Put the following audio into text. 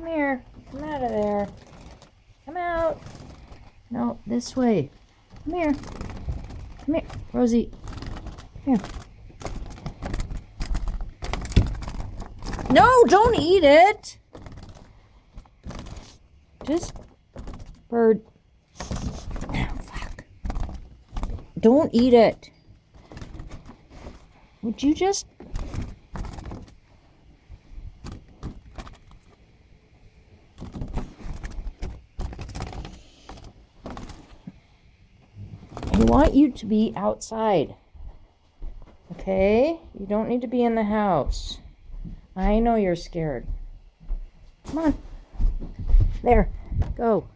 Come here. Come out of there. Come out. No, this way. Come here. Come here. Rosie. Come here. No, don't eat it. Just bird. Oh, fuck. Don't eat it. Would you just... I want you to be outside. Okay? You don't need to be in the house. I know you're scared. Come on. There. Go.